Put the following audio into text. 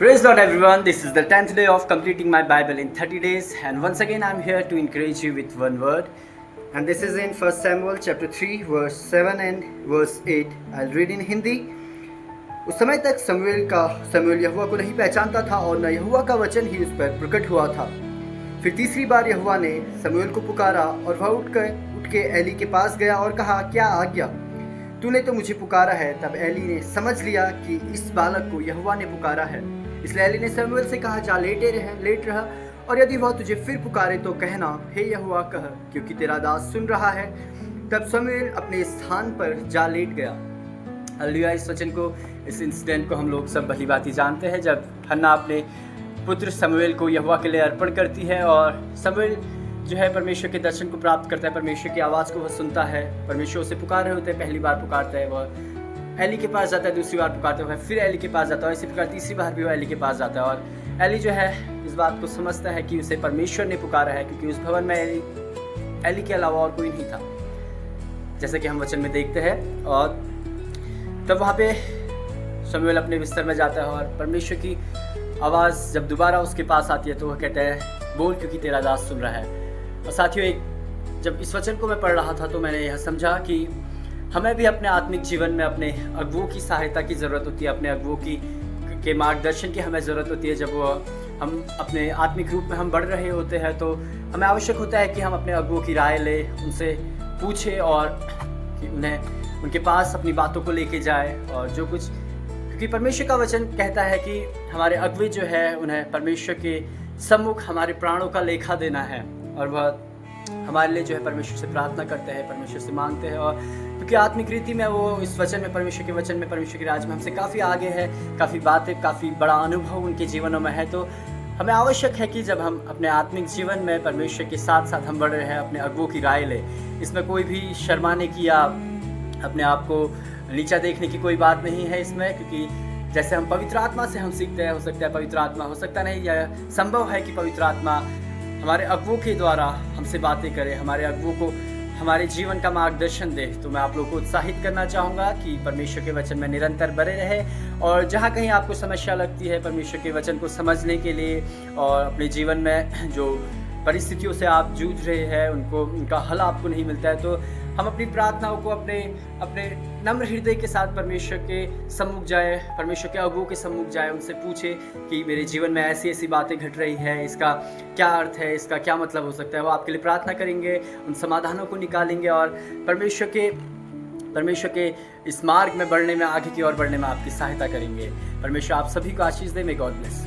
Praise Lord everyone, this is the 10th day of completing my Bible in 30 days, and once again I am here to encourage you with one word, and this is in 1 Samuel chapter 3 verse 7 and verse 8. I'll read in Hindi. उस समय तक समूएल यहोवा को नहीं पहचानता था और न यहोवा का वचन ही उस पर प्रकट हुआ था। फिर तीसरी बार यहोवा ने समूएल को पुकारा और वह उठ के एली के पास गया और कहा, क्या आज्ञा? तूने तो मुझे पुकारा है। तब एली ने समझ लिया कि इस बालक को यहोवा ने पुकारा है, इसलिए एली ने समूएल से कहा, जा लेट रह, और यदि वह तुझे फिर पुकारे तो कहना, हे यहोवा कह, क्योंकि तेरा दास सुन रहा है। तब समूएल अपने स्थान पर जा लेट गया। हालेलुया। इस वचन को, इस इंसिडेंट को हम लोग सब भली भांति जानते हैं, जब हन्ना अपने पुत्र समूएल को यहोवा के लिए अर्पण करती है और समूएल जो है परमेश्वर के दर्शन को प्राप्त करता है, परमेश्वर की आवाज़ को वह सुनता है, परमेश्वर उसे पुकार रहे होते हैं। पहली बार पुकारता है, वह एली के पास जाता है, दूसरी बार पुकारता है, फिर एली के पास जाता है, इसी प्रकार तीसरी बार भी वह एली के पास जाता है। और एली जो है इस बात को समझता है कि उसे परमेश्वर ने पुकारा है, क्योंकि उस भवन में एली के अलावा और कोई नहीं था, जैसे कि हम वचन में देखते हैं। और तब वहाँ पे समूएल अपने बिस्तर में जाता है और परमेश्वर की आवाज़ जब दोबारा उसके पास आती है तो वह कहता है, बोल, क्योंकि तेरा दास सुन रहा है। और साथियों, जब इस वचन को मैं पढ़ रहा था तो मैंने यह समझा कि हमें भी अपने आत्मिक जीवन में अपने अगुओं की सहायता की ज़रूरत होती है, अपने अगुओं के मार्गदर्शन की हमें ज़रूरत होती है। जब हम अपने आत्मिक रूप में हम बढ़ रहे होते हैं तो हमें आवश्यक होता है कि हम अपने अगुओं की राय लें, उनसे पूछें और कि उनके पास अपनी बातों को लेके जाए। और जो कुछ, क्योंकि परमेश्वर का वचन कहता है कि हमारे अगुवे जो है उन्हें परमेश्वर के सम्मुख हमारे प्राणों का लेखा देना है, और वह हमारे लिए जो है परमेश्वर से प्रार्थना करते हैं, परमेश्वर से मांगते हैं। और क्योंकि आत्मिक रीति में वो इस वचन में, परमेश्वर के वचन में, परमेश्वर के राज में हमसे काफ़ी आगे है, काफ़ी बातें, काफ़ी बड़ा अनुभव उनके जीवनों में है। तो हमें आवश्यक है कि जब हम अपने आत्मिक जीवन में परमेश्वर के साथ साथ हम बढ़ रहे हैं, अपने अगुओं की राय लें। इसमें कोई भी शर्माने की या अपने आप को नीचा देखने की कोई बात नहीं है इसमें, क्योंकि जैसे हम पवित्र आत्मा से हम सीखते हैं, हो सकता है पवित्र आत्मा, हो सकता नहीं, यह संभव है कि पवित्र आत्मा हमारे अगुओं के द्वारा हमसे बातें करे, हमारे अगुओं को हमारे जीवन का मार्गदर्शन दे। तो मैं आप लोगों को उत्साहित करना चाहूँगा कि परमेश्वर के वचन में निरंतर बने रहे, और जहाँ कहीं आपको समस्या लगती है परमेश्वर के वचन को समझने के लिए, और अपने जीवन में जो परिस्थितियों से आप जूझ रहे हैं उनका हल आपको नहीं मिलता है, तो हम अपनी प्रार्थनाओं को अपने नम्र हृदय के साथ परमेश्वर के सम्मुख जाए, परमेश्वर के अगुओं के सम्मुख जाए, उनसे पूछे कि मेरे जीवन में ऐसी ऐसी बातें घट रही है, इसका क्या अर्थ है, इसका क्या मतलब हो सकता है। वो आपके लिए प्रार्थना करेंगे, उन समाधानों को निकालेंगे और परमेश्वर के इस मार्ग में बढ़ने में, आगे की ओर बढ़ने में आपकी सहायता करेंगे। परमेश्वर आप सभी को आशीष दे। May God bless.